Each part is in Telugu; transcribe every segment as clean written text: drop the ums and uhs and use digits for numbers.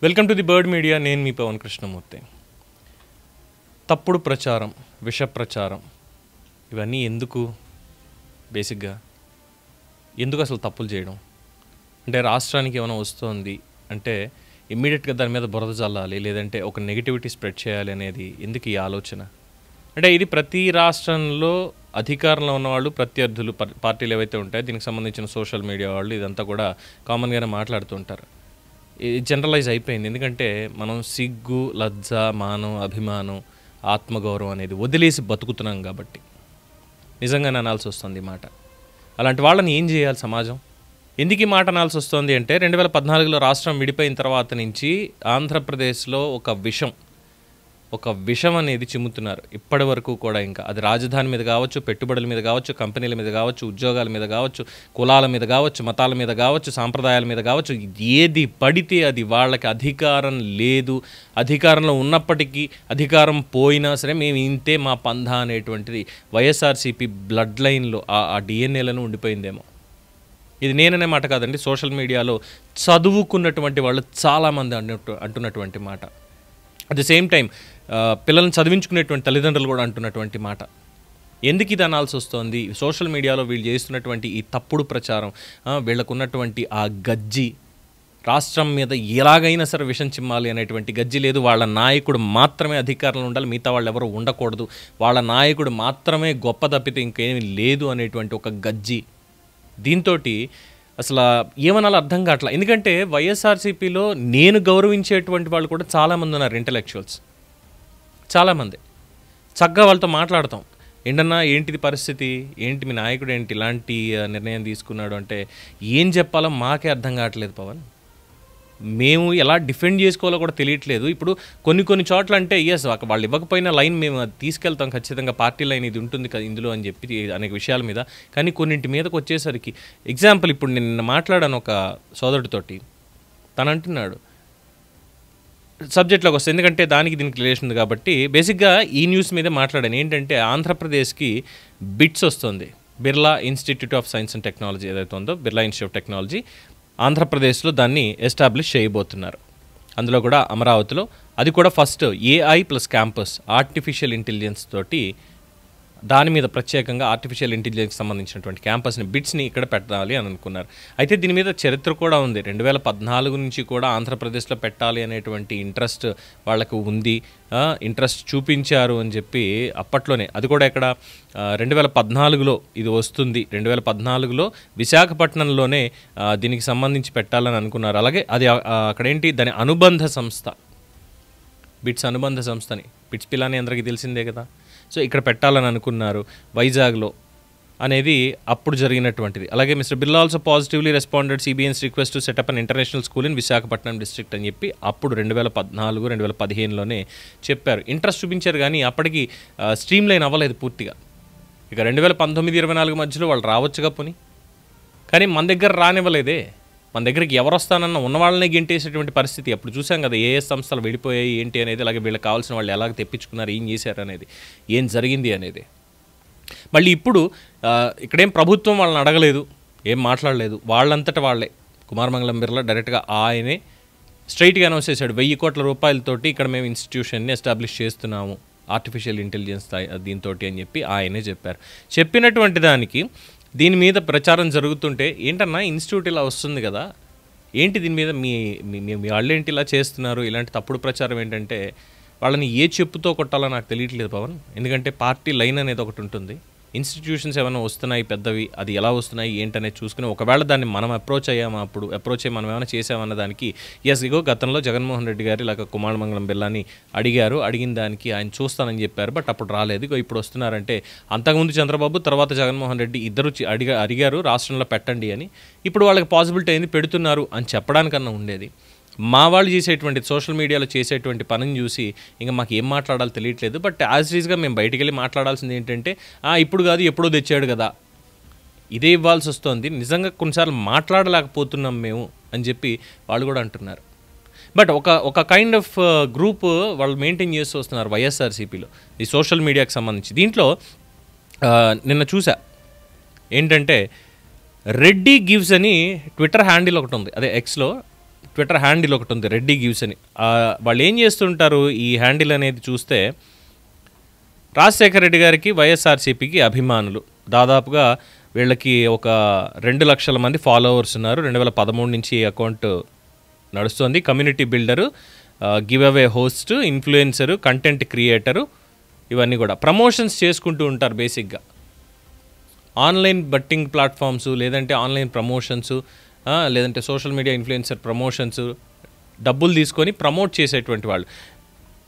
Welcome to the bird media. నేను మీ పవన్ కృష్ణమూర్తి. తప్పుడు ప్రచారం, విష ప్రచారం ఇవన్నీ ఎందుకు? బేసిక్గా ఎందుకు అసలు తప్పులు చేయడం? అంటే రాష్ట్రానికి ఏమైనా వస్తుంది అంటే ఇమ్మీడియట్గా దాని మీద బురద చల్లాలి, లేదంటే ఒక నెగిటివిటీ స్ప్రెడ్ చేయాలి అనేది ఎందుకు ఈ ఆలోచన? అంటే ఇది ప్రతి రాష్ట్రంలో అధికారంలో ఉన్నవాళ్ళు, ప్రత్యర్థులు, పార్టీలు ఏవైతే ఉంటాయో దీనికి సంబంధించిన సోషల్ మీడియా వాళ్ళు ఇదంతా కూడా కామన్గానే మాట్లాడుతుంటారు. జనరలైజ్ అయిపోయింది. ఎందుకంటే మనం సిగ్గు, లజ్జ, మానం, అభిమానం, ఆత్మగౌరవం అనేది వదిలేసి బతుకుతున్నాం కాబట్టి నిజంగానే అనాల్సి వస్తుంది ఈ మాట. అలాంటి వాళ్ళని ఏం చేయాలి సమాజం? ఎందుకు ఈ మాట అనాల్సి వస్తుంది అంటే 2014లో రాష్ట్రం విడిపోయిన తర్వాత నుంచి ఆంధ్రప్రదేశ్లో ఒక విషం అనేది చిమ్ముతున్నారు ఇప్పటి వరకు కూడా. ఇంకా అది రాజధాని మీద కావచ్చు, పెట్టుబడుల మీద కావచ్చు, కంపెనీల మీద కావచ్చు, ఉద్యోగాల మీద కావచ్చు, కులాల మీద కావచ్చు, మతాల మీద కావచ్చు, సాంప్రదాయాల మీద కావచ్చు, ఏది పడితే అది వాళ్ళకి అధికారం లేదు. అధికారంలో ఉన్నప్పటికీ అధికారం పోయినా సరే మేము ఇంతే మా పంధా అనేటువంటిది వైఎస్ఆర్సీపీ బ్లడ్ లైన్లో ఆ డిఎన్ఏలను ఉండిపోయిందేమో. ఇది నేననే మాట కాదండి, సోషల్ మీడియాలో చదువుకున్నటువంటి వాళ్ళు చాలామంది అంటున్నటువంటి మాట. అట్ ది సేమ్ టైం పిల్లల్ని చదివించుకునేటువంటి తల్లిదండ్రులు కూడా అంటున్నటువంటి మాట. ఎందుకు ఇది అనాల్సి వస్తుంది? సోషల్ మీడియాలో వీళ్ళు చేస్తున్నటువంటి ఈ తప్పుడు ప్రచారం, వీళ్ళకున్నటువంటి ఆ గజ్జి, రాష్ట్రం మీద ఎలాగైనా సరే విషం చిమ్మాలి అనేటువంటి గజ్జి లేదు. వాళ్ళ నాయకుడు మాత్రమే అధికారంలో ఉండాలి, మిగతా వాళ్ళు ఎవరు ఉండకూడదు, వాళ్ళ నాయకుడు మాత్రమే గొప్ప తప్పితే ఇంకేమీ లేదు అనేటువంటి ఒక గజ్జి. దీంతో అసలు ఏమనాలో అర్థం కావట్లా. ఎందుకంటే వైఎస్ఆర్సీపీలో నేను గౌరవించేటువంటి వాళ్ళు కూడా చాలామంది ఉన్నారు, ఇంటలెక్చువల్స్ చాలామంది. చక్కగా వాళ్ళతో మాట్లాడతాం, ఏంటన్నా ఏంటిది పరిస్థితి, ఏంటి మీ నాయకుడు ఏంటి ఇలాంటి నిర్ణయం తీసుకున్నాడు అంటే ఏం చెప్పాలో మాకే అర్థం కావట్లేదు పవన్. మేము ఎలా డిఫెండ్ చేసుకోవాలో కూడా తెలియట్లేదు. ఇప్పుడు కొన్ని చోట్ల అంటే ఎస్ వాళ్ళు ఇవ్వకపోయినా లైన్ మేము అది తీసుకెళ్తాం, ఖచ్చితంగా పార్టీ లైన్ ఇది ఉంటుంది కదా ఇందులో అని చెప్పి అనేక విషయాల మీద. కానీ కొన్నింటి మీదకి వచ్చేసరికి ఎగ్జాంపుల్ ఇప్పుడు నేను మాట్లాడాను ఒక సోదరుడితోటి, తను అంటున్నాడు సబ్జెక్ట్లోకి వస్తుంది, ఎందుకంటే దానికి దీనికి రిలేషన్ ఉంది కాబట్టి బేసిక్గా ఈ న్యూస్ మీదే మాట్లాడాను. ఏంటంటే ఆంధ్రప్రదేశ్కి బిట్స్ వస్తుంది, Birla institute of science and technology ఏదైతే ఉందో, బిర్లా ఇన్స్టిట్యూట్ ఆఫ్ టెక్నాలజీ ఆంధ్రప్రదేశ్లో దాన్ని ఎస్టాబ్లిష్ చేయబోతున్నారు. అందులో కూడా అమరావతిలో, అది కూడా first AI plus campus artificial intelligence తోటి దాని మీద ప్రత్యేకంగా ఆర్టిఫిషియల్ ఇంటెలిజెన్స్కి సంబంధించినటువంటి క్యాంపస్ని, బిట్స్ని ఇక్కడ పెట్టాలి అని అనుకున్నారు. అయితే దీని మీద చరిత్ర కూడా ఉంది. 2014 నుంచి కూడా ఆంధ్రప్రదేశ్లో పెట్టాలి అనేటువంటి ఇంట్రెస్ట్ వాళ్ళకు ఉంది, ఇంట్రెస్ట్ చూపించారు అని చెప్పి అప్పట్లోనే. అది కూడా ఇక్కడ 2014లో ఇది వస్తుంది. 2014లో విశాఖపట్నంలోనే దీనికి సంబంధించి పెట్టాలని అనుకున్నారు. అలాగే అది అక్కడేంటి దాని అనుబంధ సంస్థ, బిట్స్ అనుబంధ సంస్థని, బిట్స్ పిల్లని అందరికీ తెలిసిందే కదా. సో ఇక్కడ పెట్టాలని అనుకున్నారు వైజాగ్లో అనేది అప్పుడు జరిగినటువంటిది. అలాగే mister Birla also positively responded CBN's request to set up an international school in Visakhapatnam district అని చెప్పి అప్పుడు 2014-2015లోనే చెప్పారు. ఇంట్రెస్ట్ చూపించారు కానీ అప్పటికి స్ట్రీమ్ లైన్ అవ్వలేదు పూర్తిగా. ఇక 2019-24 మధ్యలో వాళ్ళు రావచ్చుగా పోని, కానీ మన దగ్గర రానివ్వలేదే. మన దగ్గరికి ఎవరు వస్తానన్న ఉన్న వాళ్ళనే గెంటేసేటువంటి పరిస్థితి అప్పుడు చూసాం కదా. ఏ సంస్థలు విడిపోయాయి ఏంటి అనేది, అలాగే వీళ్ళకి కావాల్సిన వాళ్ళు ఎలాగ తెప్పించుకున్నారు, ఏం చేశారు అనేది, ఏం జరిగింది అనేది. మళ్ళీ ఇప్పుడు ఇక్కడేం ప్రభుత్వం వాళ్ళని అడగలేదు, ఏం మాట్లాడలేదు, వాళ్ళంతటా వాళ్ళే కుమారమంగళం బిర్లా డైరెక్ట్గా ఆయనే స్ట్రైట్గా అనౌన్స్ చేశాడు, 1000 కోట్ల రూపాయలతోటి ఇక్కడ మేము ఇన్స్టిట్యూషన్ని ఎస్టాబ్లిష్ చేస్తున్నాము ఆర్టిఫిషియల్ ఇంటెలిజెన్స్ దీంతో అని చెప్పి ఆయనే చెప్పారు. చెప్పినటువంటి దానికి దీని మీద ప్రచారం జరుగుతుంటే ఏంటన్నా ఇన్స్టిట్యూట్ ఇలా వస్తుంది కదా, ఏంటి దీని మీద మీ వాళ్ళు ఏంటి ఇలా చేస్తున్నారు, ఇలాంటి తప్పుడు ప్రచారం ఏంటంటే వాళ్ళని ఏ చెప్పుతో కొట్టాలో నాకు తెలియట్లేదు పవన్. ఎందుకంటే పార్టీ లైన్ అనేది ఒకటి ఉంటుంది, ఇన్స్టిట్యూషన్స్ ఏమైనా వస్తున్నాయి పెద్దవి, అది ఎలా వస్తున్నాయి ఏంటనేది చూసుకుని ఒకవేళ దాన్ని మనం అప్రోచ్ అయ్యాము, అప్పుడు అప్రోచ్ అయ్యి మనం ఏమైనా చేసామన్న దానికి ఇగో గతంలో జగన్మోహన్ రెడ్డి గారు ఇలాగ కుమారమంగళం బిర్లాని అడిగిన దానికి ఆయన చూస్తానని చెప్పారు, బట్ అప్పుడు రాలేదు. ఇగో ఇప్పుడు వస్తున్నారంటే అంతకుముందు చంద్రబాబు, తర్వాత జగన్మోహన్ రెడ్డి ఇద్దరు అడిగారు రాష్ట్రంలో పెట్టండి అని, ఇప్పుడు వాళ్ళకి పాసిబిలిటీ అయింది పెడుతున్నారు అని చెప్పడానికన్నా ఉండేది. మా వాళ్ళు చేసేటువంటి సోషల్ మీడియాలో చేసేటువంటి పనిని చూసి ఇంకా మాకు ఏం మాట్లాడాలో తెలియట్లేదు. బట్ యాజ్ రీజ్గా మేము బయటికి వెళ్ళి మాట్లాడాల్సింది ఏంటంటే ఇప్పుడు కాదు ఎప్పుడో తెచ్చాడు కదా, ఇదే ఇవ్వాల్సి వస్తుంది. నిజంగా కొన్నిసార్లు మాట్లాడలేకపోతున్నాం మేము అని చెప్పి వాళ్ళు కూడా అంటున్నారు. బట్ ఒక కైండ్ ఆఫ్ గ్రూప్ వాళ్ళు మెయింటైన్ చేస్తూ వస్తున్నారు వైఎస్ఆర్సీపీలో ఈ సోషల్ మీడియాకి సంబంధించి. దీంట్లో నిన్న చూసా ఏంటంటే రెడ్డి గివ్స్ అని ట్విట్టర్ హ్యాండిల్ ఒకటి ఉంది, అదే ఎక్స్లో ట్విట్టర్ హ్యాండిల్ ఒకటి ఉంది, రెడ్డి గివ్స్ అని. వాళ్ళు ఏం చేస్తుంటారు ఈ హ్యాండిల్ అనేది చూస్తే, రాజశేఖర రెడ్డి గారికి వైఎస్ఆర్సీపీకి అభిమానులు దాదాపుగా వీళ్ళకి ఒక 2 లక్షల మంది ఫాలోవర్స్ ఉన్నారు. 2013 నుంచి ఈ అకౌంట్ నడుస్తుంది. Community builder, give away host, influencer, content creator, ఇవన్నీ కూడా ప్రమోషన్స్ చేసుకుంటూ ఉంటారు. బేసిక్గా ఆన్లైన్ బట్టింగ్ ప్లాట్ఫామ్స్, లేదంటే ఆన్లైన్ ప్రమోషన్స్, లేదంటే సోషల్ మీడియా ఇన్ఫ్లుయెన్సర్ ప్రమోషన్స్, డబ్బులు తీసుకొని ప్రమోట్ చేసేటువంటి వాళ్ళు.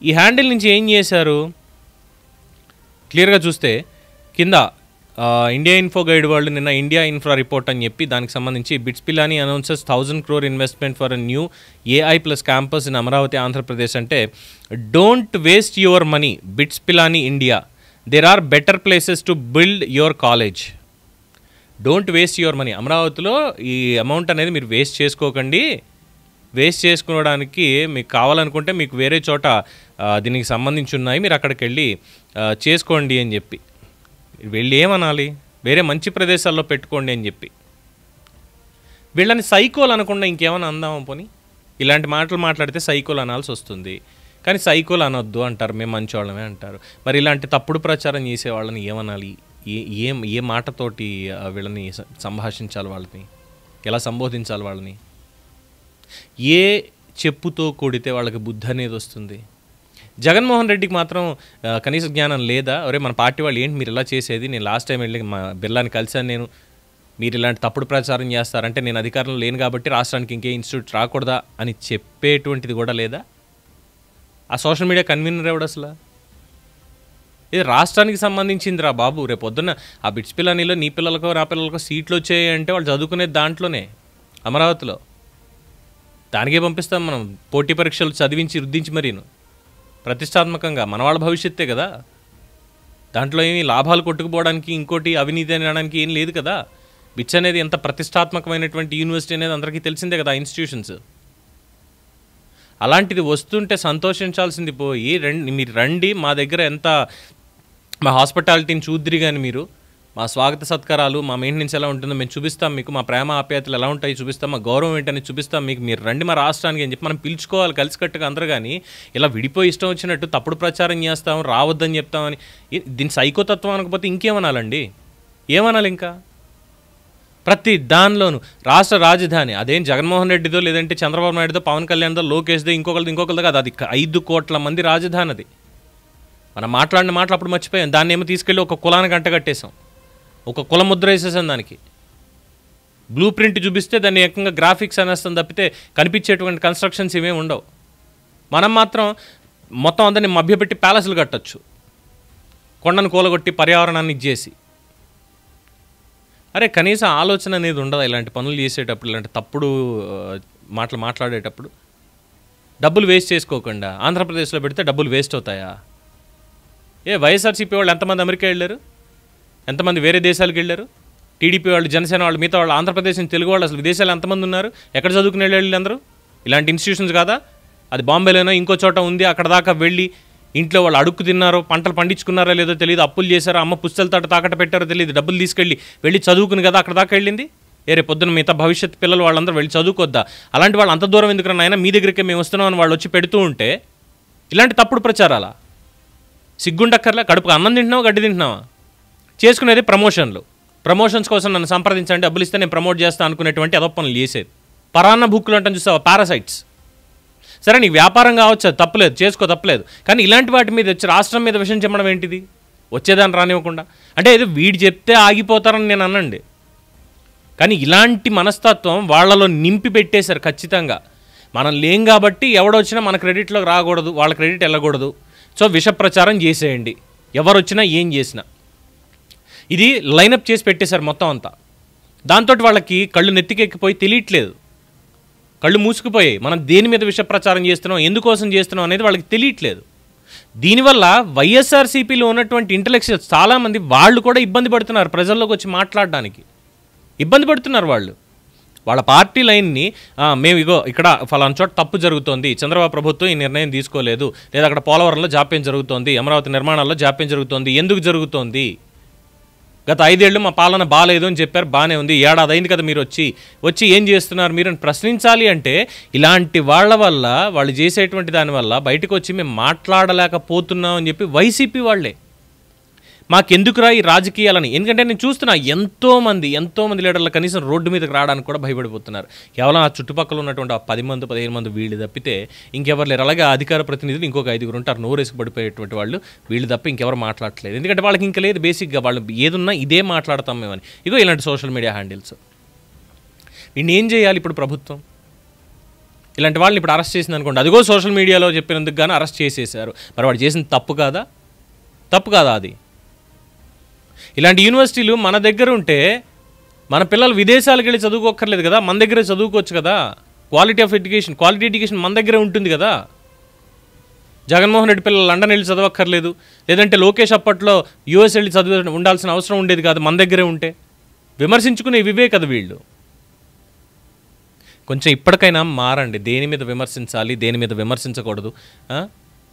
ఈ హ్యాండిల్ నుంచి ఏం చేశారు క్లియర్గా చూస్తే, కింద ఇండియా ఇన్ఫో గైడ్ వాళ్ళు నిన్న ఇండియా ఇన్ఫ్రా రిపోర్ట్ అని చెప్పి దానికి సంబంధించి BITS Pilani announces 1000 crore investment for a new AI+ campus in Amaravati Andhra Pradesh అంటే, don't waste your money BITS Pilani India, there are better places to build your college. Don't waste your money, అమరావతిలో ఈ అమౌంట్ అనేది మీరు వేస్ట్ చేసుకోకండి. వేస్ట్ చేసుకోవడానికి మీకు కావాలనుకుంటే మీకు వేరే చోట దీనికి సంబంధించి ఉన్నాయి, మీరు అక్కడికి వెళ్ళి చేసుకోండి అని చెప్పి. వెళ్ళి ఏమనాలి, వేరే మంచి ప్రదేశాల్లో పెట్టుకోండి అని చెప్పి. వీళ్ళని సైకోలు అనకుండా ఇంకేమైనా అందామా పోనీ? ఇలాంటి మాటలు మాట్లాడితే సైకోలు అనాల్సి వస్తుంది, కానీ సైకోలు అనొద్దు అంటారు, మేము మంచివాళ్ళమే అంటారు. మరి ఇలాంటి తప్పుడు ప్రచారం చేసే వాళ్ళని ఏమనాలి? ఏ మాటతోటి వీళ్ళని సంభాషించాలి, వాళ్ళని ఎలా సంబోధించాలి, వాళ్ళని ఏ చెప్పుతో కొడితే వాళ్ళకి బుద్ధి అనేది వస్తుంది? జగన్మోహన్ రెడ్డికి మాత్రం కనీస జ్ఞానం లేదా? ఒరే మన పార్టీ వాళ్ళు ఏంటి మీరు ఇలా చేసేది, నేను లాస్ట్ టైం వెళ్ళి మా బిర్లాని కలిశాను, నేను మీరు ఇలాంటి తప్పుడు ప్రచారం చేస్తారంటే నేను అధికారంలో లేను కాబట్టి రాష్ట్రానికి ఇంకే ఇన్స్టిట్యూట్ రాకూడదా అని చెప్పేటువంటిది కూడా లేదా? ఆ సోషల్ మీడియా కన్వీనర్ ఎవడు అసలు? ఇది రాష్ట్రానికి సంబంధించింది రా బాబు. రేపు పొద్దున్న ఆ బిట్స్ పిల్లనిలో నీ పిల్లలకో నా పిల్లలకో సీట్లు వచ్చాయి అంటే వాళ్ళు చదువుకునేది దాంట్లోనే, అమరావతిలో. దానికే పంపిస్తాం మనం, పోటీ పరీక్షలు చదివించి రుద్దించి మరీను ప్రతిష్టాత్మకంగా. మన వాళ్ళ భవిష్యత్తే కదా, దాంట్లో ఏమి లాభాలు కొట్టుకుపోవడానికి ఇంకోటి అవినీతి అనడానికి ఏం లేదు కదా. బిట్స్ అనేది ఎంత ప్రతిష్టాత్మకమైనటువంటి యూనివర్సిటీ అనేది అందరికీ తెలిసిందే కదా, ఇన్స్టిట్యూషన్స్. అలాంటిది వస్తుంటే సంతోషించాల్సింది పోయి మీరు రండి మా దగ్గర, ఎంత మా హాస్పిటాలిటీని చూద్దిరి కానీ మీరు, మా స్వాగత సత్కారాలు, మా మెయింటెనెన్స్ ఎలా ఉంటుందో మేము చూపిస్తాం మీకు, మా ప్రేమ ఆప్యాయతలు ఎలా ఉంటాయి చూపిస్తాం, మా గౌరవం ఏంటని చూపిస్తాం మీకు, మీరు రండి మా రాష్ట్రానికి అని చెప్పి మనం పిలుచుకోవాలి కలిసికట్టుగా అందరూ. కానీ ఇలా విడిపోయి ఇష్టం వచ్చినట్టు తప్పుడు ప్రచారం చేస్తాం, రావద్దని చెప్తామని, దీని సైకోతత్వం అనకపోతే ఇంకేమనాలండి? ఏమనాలి ఇంకా? ప్రతి దానిలోనూ రాష్ట్ర రాజధాని అదేం జగన్మోహన్ రెడ్డిదో, లేదంటే చంద్రబాబు నాయుడుదో, పవన్ కళ్యాణ్దో, లోకేష్దో, ఇంకొకరిదో కాదు, అది 5 కోట్ల మంది రాజధాని. అది మనం మాట్లాడిన మాటలు అప్పుడు మర్చిపోయాం. దాన్ని ఏమో తీసుకెళ్ళి ఒక కులానికి అంటగట్టేసాం, ఒక కుల ముద్ర వేసేసాం. దానికి బ్లూ ప్రింట్ చూపిస్తే దాన్ని ఏకంగా గ్రాఫిక్స్ అనేస్తాం తప్పితే కనిపించేటువంటి కన్స్ట్రక్షన్స్ ఏమేమి ఉండవు. మనం మాత్రం మొత్తం అందరినీ మభ్యపెట్టి ప్యాలెస్లు కట్టచ్చు, కొండను కూలగొట్టి పర్యావరణాన్ని ఇచ్చేసి. అరే కనీసం ఆలోచన అనేది ఉండదు ఇలాంటి పనులు చేసేటప్పుడు, ఇలాంటి తప్పుడు మాటలు మాట్లాడేటప్పుడు. డబ్బులు వేస్ట్ చేసుకోకుండా ఆంధ్రప్రదేశ్లో పెడితే డబ్బులు వేస్ట్ అవుతాయా? వైఎస్ఆర్సీపీ వాళ్ళు ఎంతమంది అమెరికా వెళ్ళారు, ఎంతమంది వేరే దేశాలకు వెళ్ళారు? టీడీపీ వాళ్ళు, జనసేన వాళ్ళు, మిగతా వాళ్ళు, ఆంధ్రప్రదేశ్ నుంచి తెలుగు వాళ్ళు అసలు విదేశాలు ఎంతమంది ఉన్నారు? ఎక్కడ చదువుకునే వాళ్ళు అందరూ? ఇలాంటి ఇన్స్టిట్యూషన్స్ కాదా? అది బాంబేలోనో ఇంకో చోట ఉంది, అక్కడ దాకా వెళ్ళి ఇంట్లో వాళ్ళు అడుక్కు తిన్నారో, పంటలు పండించుకున్నారో లేదో తెలియదు, అప్పులు చేశారో, అమ్మ పుస్తల తాట తాకట్టు పెట్టారో తెలియదు, డబ్బులు తీసుకెళ్ళి వెళ్ళి చదువుకుని కదా అక్కడ దాకా వెళ్ళింది. రేపు పొద్దున మిగతా భవిష్యత్ పిల్లలు వాళ్ళందరూ వెళ్ళి చదువుకోద్దా? అలాంటి వాళ్ళు అంత దూరం ఎందుకు నాయన, మీ దగ్గరికి మేము వస్తున్నాం అని వాళ్ళు వచ్చి పెడుతూ ఉంటే ఇలాంటి తప్పుడు ప్రచారాలా? సిగ్గుండక్కర్లే. కడుపుకు అన్నం తింటున్నావా, గడ్డి తింటున్నావా? చేసుకునేది ప్రమోషన్లు. ప్రమోషన్స్ కోసం నన్ను సంప్రదించండి, డబ్బులు ఇస్తే నేను ప్రమోట్ చేస్తాను అనుకునేటువంటి అదో పనులు చేసేది. పరాన్న బుక్కులు అంటాను చూసావా, పారాసైట్స్. సరే నీకు వ్యాపారం కావచ్చు, అది తప్పలేదు, చేసుకో, తప్పలేదు. కానీ ఇలాంటి వాటి మీద వచ్చి రాష్ట్రం మీద విషయం చెప్పడం ఏంటిది? వచ్చేదాన్ని రానివ్వకుండా. అంటే ఏదో వీడు చెప్తే ఆగిపోతారని నేను అనండి, కానీ ఇలాంటి మనస్తత్వం వాళ్ళలో నింపి పెట్టేశారు ఖచ్చితంగా. మనం లేం కాబట్టి ఎవడొచ్చినా మన క్రెడిట్లోకి రాకూడదు, వాళ్ళ క్రెడిట్ వెళ్ళకూడదు. సో విష ప్రచారం చేసేయండి, ఎవరు వచ్చినా ఏం చేసినా. ఇది లైనప్ చేసి పెట్టేశారు మొత్తం అంతా. దాంతో వాళ్ళకి కళ్ళు నెత్తికెక్కిపోయి తెలియట్లేదు, కళ్ళు మూసుకుపోయాయి. మనం దేని మీద విష ప్రచారం చేస్తున్నాం, ఎందుకోసం చేస్తున్నాం అనేది వాళ్ళకి తెలియట్లేదు. దీనివల్ల వైఎస్ఆర్సీపీలో ఉన్నటువంటి ఇంటలెక్చువల్స్ చాలామంది వాళ్ళు కూడా ఇబ్బంది పడుతున్నారు, ప్రజల్లోకి వచ్చి మాట్లాడడానికి ఇబ్బంది పడుతున్నారు. వాళ్ళ పార్టీ లైన్ని మేము ఇగో ఇక్కడ ఫలానా చోట తప్పు జరుగుతోంది, చంద్రబాబు ప్రభుత్వం ఈ నిర్ణయం తీసుకోలేదు, లేదా అక్కడ పోలవరంలో జాప్యం జరుగుతోంది, అమరావతి నిర్మాణాల్లో జాప్యం జరుగుతోంది, ఎందుకు జరుగుతోంది? గత 5 ఏళ్ళు మా పాలన బాగాలేదు అని చెప్పారు, బాగానే ఉంది, ఏడాది అయింది కదా మీరు వచ్చి ఏం చేస్తున్నారు మీరు అని ప్రశ్నించాలి అంటే ఇలాంటి వాళ్ళ వల్ల, వాళ్ళు చేసేటువంటి దానివల్ల బయటకు వచ్చి మేము మాట్లాడలేకపోతున్నాం అని చెప్పి వైసీపీ వాళ్ళే మాకెందుకురా ఈ రాజకీయాలని. ఎందుకంటే నేను చూస్తున్నా ఎంతోమంది లీడర్లు కనీసం రోడ్డు మీదకి రావడానికి కూడా భయపడిపోతున్నారు. కేవలం ఆ చుట్టుపక్కల ఉన్నటువంటి 10 మంది 15 మంది వీళ్ళు తప్పితే ఇంకెవరు లేరు. అలాగే అధికార ప్రతినిధులు ఇంకొక 5 ఉంటారు, నోరేసుకు పడిపోయేటువంటి వాళ్ళు, వీళ్ళు తప్ప ఇంకెవరు మాట్లాడట్లేదు. ఎందుకంటే వాళ్ళకి ఇంకా లేదు, బేసిక్గా వాళ్ళు ఏదున్నా ఇదే మాట్లాడతాం మేమని. ఇగో ఇలాంటి సోషల్ మీడియా హ్యాండిల్స్. వీడిని ఏం చేయాలి ఇప్పుడు ప్రభుత్వం? ఇలాంటి వాళ్ళని ఇప్పుడు అరెస్ట్ చేసింది అనుకోండి, అదిగో సోషల్ మీడియాలో చెప్పినందుకు కానీ అరెస్ట్ చేసేసారు. మరి వాడు చేసిన తప్పు కాదా అది? ఇలాంటి యూనివర్సిటీలు మన దగ్గర ఉంటే మన పిల్లలు విదేశాలకు వెళ్ళి చదువుకోక్కర్లేదు కదా, మన దగ్గరే చదువుకోవచ్చు కదా. క్వాలిటీ ఎడ్యుకేషన్ మన దగ్గరే ఉంటుంది కదా. జగన్మోహన్ రెడ్డి పిల్లలు లండన్ వెళ్ళి చదవక్కర్లేదు, లేదంటే లోకేష్ అప్పట్లో యూఎస్ వెళ్ళి చదువు ఉండాల్సిన అవసరం ఉండేది కాదు మన దగ్గరే ఉంటే. విమర్శించుకునే ఇవే కదా వీళ్ళు. కొంచెం ఇప్పటికైనా మారండి. దేని మీద విమర్శించాలి, దేని మీద విమర్శించకూడదు,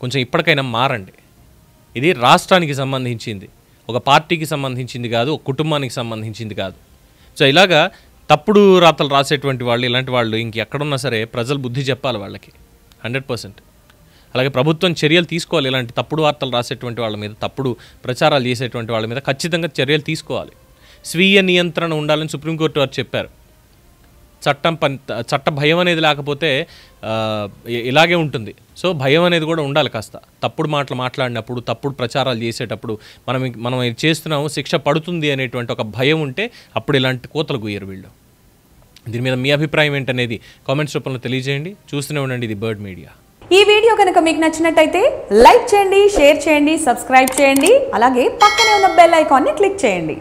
కొంచెం ఇప్పటికైనా మారండి. ఇది రాష్ట్రానికి సంబంధించింది, ఒక పార్టీకి సంబంధించింది కాదు, ఒక కుటుంబానికి సంబంధించింది కాదు. సో ఇలాగా తప్పుడు రాతలు రాసేటువంటి వాళ్ళు, ఇలాంటి వాళ్ళు ఇంకెక్కడున్నా సరే ప్రజలు బుద్ధి చెప్పాలి వాళ్ళకి 100%. అలాగే ప్రభుత్వం చర్యలు తీసుకోవాలి. ఇలాంటి తప్పుడు వార్తలు రాసేటువంటి వాళ్ళ మీద, తప్పుడు ప్రచారాలు చేసేటువంటి వాళ్ళ మీద ఖచ్చితంగా చర్యలు తీసుకోవాలి. స్వీయ నియంత్రణ ఉండాలని సుప్రీంకోర్టు వారు చెప్పారు. చట్ట భయం అనేది లేకపోతే ఇలాగే ఉంటుంది. సో భయం అనేది కూడా ఉండాలి కాస్త. తప్పుడు మాటలు మాట్లాడినప్పుడు, తప్పుడు ప్రచారాలు చేసేటప్పుడు మనం చేస్తున్నాము, శిక్ష పడుతుంది అనేటువంటి ఒక భయం ఉంటే అప్పుడు ఇలాంటి కోతలు గుయ్యరు వీళ్ళు. దీని మీద మీ అభిప్రాయం ఏంటనేది కామెంట్స్ రూపంలో తెలియజేయండి. చూస్తూనే ఉండండి ఇది బర్డ్ మీడియా. ఈ వీడియో కనుక మీకు నచ్చినట్టయితే లైక్ చేయండి, షేర్ చేయండి, సబ్స్క్రైబ్ చేయండి. అలాగే పక్కనే ఉన్న బెల్ ఐకాన్ని క్లిక్ చేయండి.